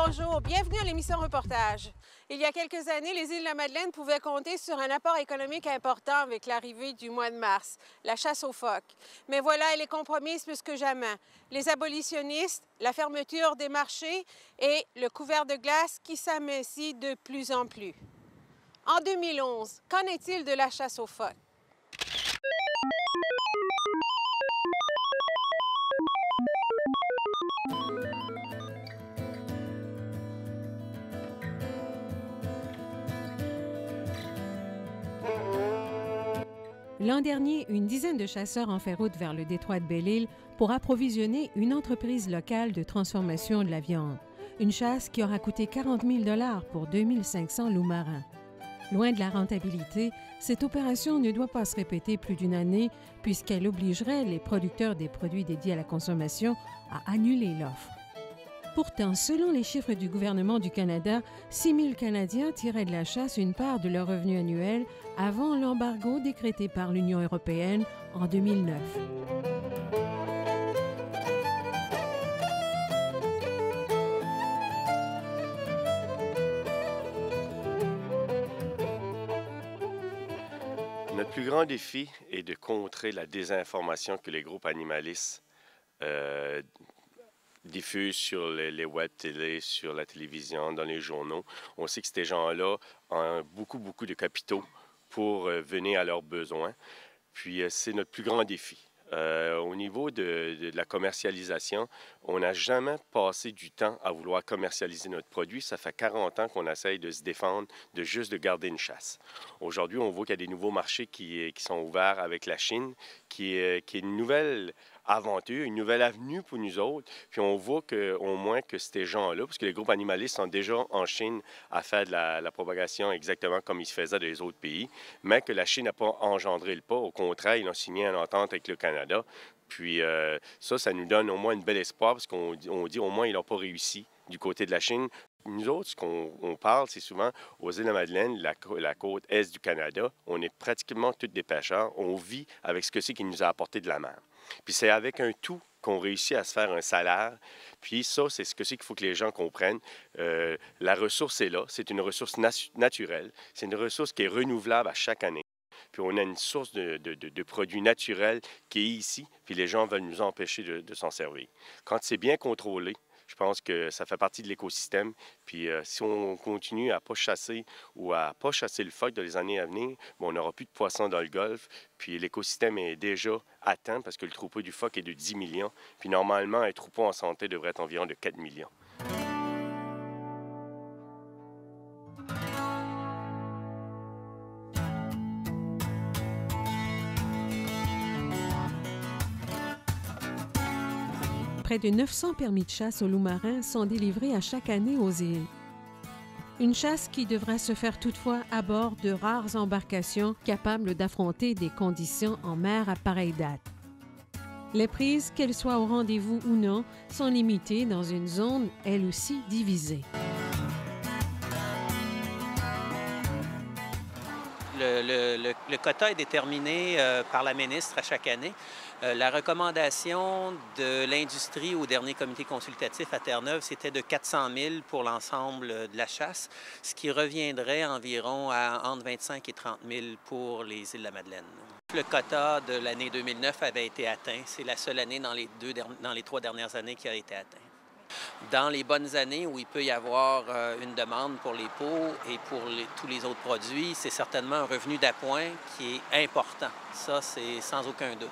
Bonjour, bienvenue à l'émission Reportage. Il y a quelques années, les îles de la Madeleine pouvaient compter sur un apport économique important avec l'arrivée du mois de mars, la chasse aux phoques. Mais voilà, elle est compromise plus que jamais. Les abolitionnistes, la fermeture des marchés et le couvert de glace qui s'amincit de plus en plus. En 2011, qu'en est-il de la chasse aux phoques? L'an dernier, une dizaine de chasseurs ont fait route vers le détroit de Belle-Île pour approvisionner une entreprise locale de transformation de la viande. Une chasse qui aura coûté 40 000 $ pour 2 500 loups marins. Loin de la rentabilité, cette opération ne doit pas se répéter plus d'une année puisqu'elle obligerait les producteurs des produits dédiés à la consommation à annuler l'offre. Pourtant, selon les chiffres du gouvernement du Canada, 6 000 Canadiens tiraient de la chasse une part de leur revenu annuel avant l'embargo décrété par l'Union européenne en 2009. Notre plus grand défi est de contrer la désinformation que les groupes animalistes diffusent sur les web télé, sur la télévision, dans les journaux. On sait que ces gens-là ont beaucoup de capitaux pour venir à leurs besoins. Puis c'est notre plus grand défi. Au niveau de la commercialisation, on n'a jamais passé du temps à vouloir commercialiser notre produit. Ça fait 40 ans qu'on essaye de se défendre, de garder une chasse. Aujourd'hui, on voit qu'il y a des nouveaux marchés qui sont ouverts avec la Chine, qui est une nouvelle aventure, une nouvelle avenue pour nous autres. Puis on voit au moins que ces gens-là, parce que les groupes animalistes sont déjà en Chine à faire de la propagation exactement comme ils se faisaient dans les autres pays, mais que la Chine n'a pas engendré le pas. Au contraire, ils ont signé une entente avec le Canada. Puis ça nous donne au moins un bel espoir parce qu'on dit au moins ils n'ont pas réussi du côté de la Chine. Nous autres, ce qu'on parle, c'est souvent aux îles de la Madeleine, la côte est du Canada. On est pratiquement tous des pêcheurs. On vit avec ce que c'est qui nous a apporté de la mer. Puis c'est avec un tout qu'on réussit à se faire un salaire. Puis ça, c'est ce que c'est qu'il faut que les gens comprennent. La ressource est là. C'est une ressource naturelle. C'est une ressource qui est renouvelable à chaque année. Puis on a une source de produits naturels qui est ici, puis les gens veulent nous empêcher de s'en servir. Quand c'est bien contrôlé, je pense que ça fait partie de l'écosystème. Puis si on continue à ne pas chasser ou à ne pas chasser le phoque dans les années à venir, on n'aura plus de poissons dans le golfe. Puis l'écosystème est déjà atteint parce que le troupeau du phoque est de 10 millions. Puis normalement, un troupeau en santé devrait être environ de 4 millions. Près de 900 permis de chasse aux loups marins sont délivrés à chaque année aux îles. Une chasse qui devra se faire toutefois à bord de rares embarcations capables d'affronter des conditions en mer à pareille date. Les prises, qu'elles soient au rendez-vous ou non, sont limitées dans une zone, elle aussi, divisée. Le quota est déterminé par la ministre à chaque année. La recommandation de l'industrie au dernier comité consultatif à Terre-Neuve, c'était de 400 000 pour l'ensemble de la chasse, ce qui reviendrait environ à entre 25 et 30 000 pour les îles de la Madeleine. Le quota de l'année 2009 avait été atteint. C'est la seule année dans les 3 dernières années qui a été atteint. Dans les bonnes années où il peut y avoir une demande pour les peaux et pour tous les autres produits, c'est certainement un revenu d'appoint qui est important. Ça, c'est sans aucun doute.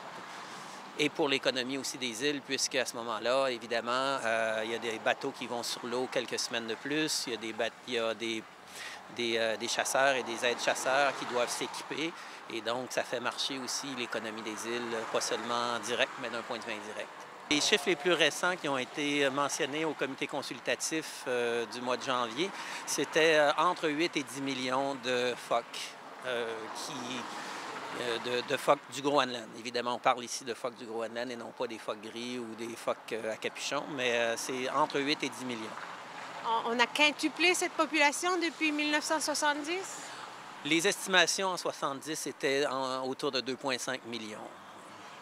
Et pour l'économie aussi des îles, puisqu'à ce moment-là, évidemment, il y a des bateaux qui vont sur l'eau quelques semaines de plus, il y a des chasseurs et des aides-chasseurs qui doivent s'équiper. Et donc, ça fait marcher aussi l'économie des îles, pas seulement en direct, mais d'un point de vue indirect. Les chiffres les plus récents qui ont été mentionnés au comité consultatif du mois de janvier, c'était entre 8 et 10 millions de phoques, de phoques du Groenland. Évidemment, on parle ici de phoques du Groenland et non pas des phoques gris ou des phoques à capuchon, mais c'est entre 8 et 10 millions. On a quintuplé cette population depuis 1970? Les estimations en 70 étaient autour de 2,5 millions.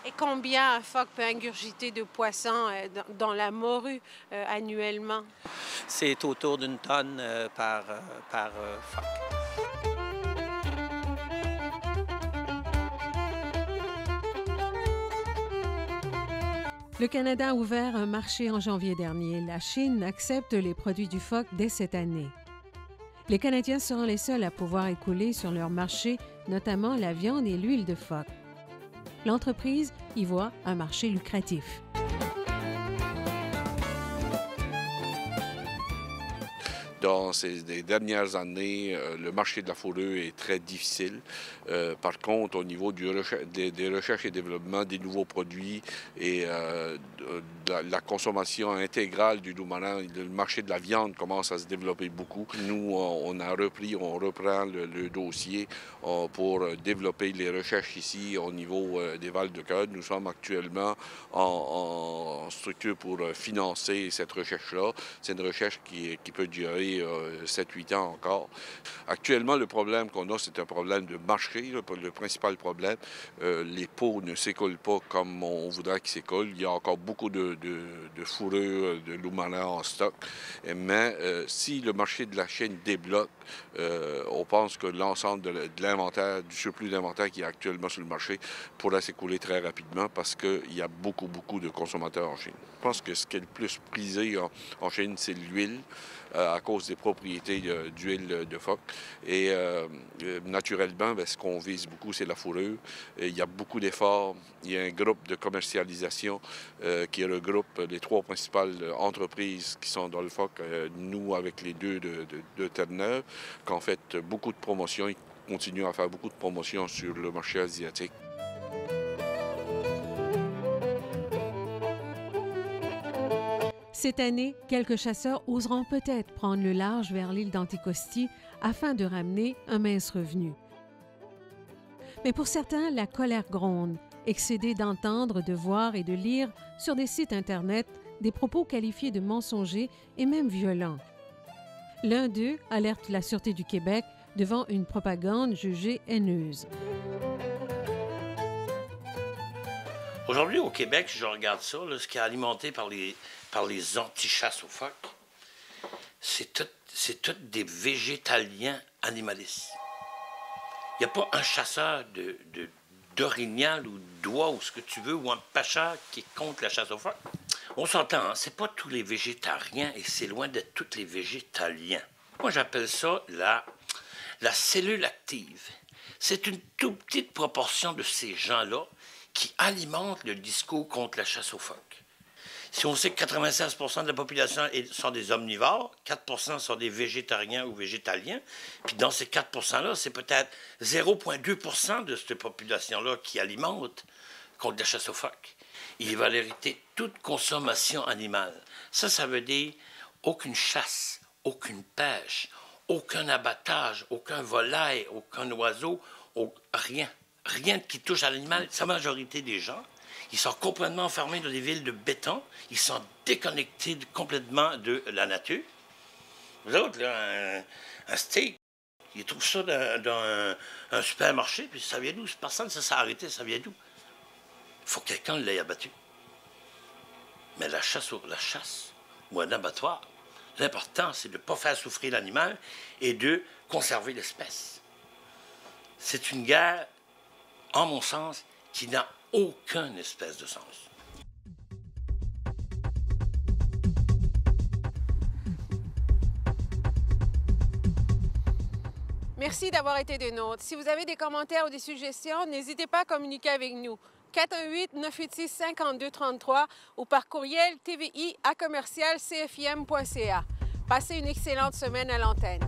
Et combien un phoque peut ingurgiter de poissons dans la morue annuellement? C'est autour d'une tonne par phoque. Le Canada a ouvert un marché en janvier dernier. La Chine accepte les produits du phoque dès cette année. Les Canadiens seront les seuls à pouvoir écouler sur leur marché, notamment la viande et l'huile de phoque. L'entreprise y voit un marché lucratif. Dans ces dernières années, le marché de la fourrure est très difficile. Par contre, au niveau des recherches et développement des nouveaux produits et la consommation intégrale du loup-marin, le marché de la viande commence à se développer beaucoup. Nous, on reprend le dossier pour développer les recherches ici au niveau des Val-de-Code. Nous sommes actuellement en structure pour financer cette recherche-là. C'est une recherche qui peut durer 7-8 ans encore. Actuellement, le problème qu'on a, c'est un problème de marché. Le principal problème, les peaux ne s'écoulent pas comme on voudrait qu'ils s'écoulent. Il y a encore beaucoup de fourrure de loup-marin en stock. Mais si le marché de la Chine débloque, on pense que l'ensemble de l'inventaire, du surplus d'inventaire qui est actuellement sur le marché pourra s'écouler très rapidement parce qu'il y a beaucoup de consommateurs en Chine. Je pense que ce qui est le plus prisé en Chine, c'est l'huile à cause des propriétés d'huile de phoque. Et naturellement, ce qu'on vise beaucoup, c'est la fourrure. Et il y a beaucoup d'efforts. Il y a un groupe de commercialisation qui regroupe les 3 principales entreprises qui sont dans le phoque, nous avec les 2 de Terre-Neuve, qui ont fait beaucoup de promotions. Ils continuent à faire beaucoup de promotions sur le marché asiatique. Cette année, quelques chasseurs oseront peut-être prendre le large vers l'île d'Anticosti afin de ramener un mince revenu. Mais pour certains, la colère gronde, excédés d'entendre, de voir et de lire sur des sites Internet des propos qualifiés de mensongers et même violents. L'un d'eux alerte la Sûreté du Québec devant une propagande jugée haineuse. Aujourd'hui, au Québec, si je regarde ça, là, ce qui est alimenté par les anti-chasses aux phoques, c'est tout des végétaliens animalistes. Il n'y a pas un chasseur d'orignal ou d'oie ou ce que tu veux, ou un pêcheur qui est contre la chasse aux phoques. On s'entend, hein? C'est pas tous les végétariens et c'est loin d'être tous les végétaliens. Moi, j'appelle ça la cellule active. C'est une toute petite proportion de ces gens-là qui alimentent le discours contre la chasse aux phoques. Si on sait que 96 % de la population sont des omnivores, 4 % sont des végétariens ou végétaliens, puis dans ces 4 %-là, c'est peut-être 0,2 % de cette population-là qui alimente contre la chasse aux phoques. Il va hériter toute consommation animale. Ça veut dire aucune chasse, aucune pêche, aucun abattage, aucun volaille, aucun oiseau, rien. Rien qui touche à l'animal. La majorité des gens, ils sont complètement enfermés dans des villes de béton. Ils sont déconnectés complètement de la nature. Vous autres, là, un steak, ils trouvent ça dans un supermarché, puis ça vient d'où? Personne ne s'est arrêté, ça vient d'où? Il faut que quelqu'un l'ait abattu. Mais la chasse ou un abattoir, l'important, c'est de ne pas faire souffrir l'animal et de conserver l'espèce. C'est une guerre, en mon sens, qui n'a aucune espèce de sens. Merci d'avoir été des nôtres. Si vous avez des commentaires ou des suggestions, n'hésitez pas à communiquer avec nous. 418-986-5233 ou par courriel tvi@cfim.ca. Passez une excellente semaine à l'antenne.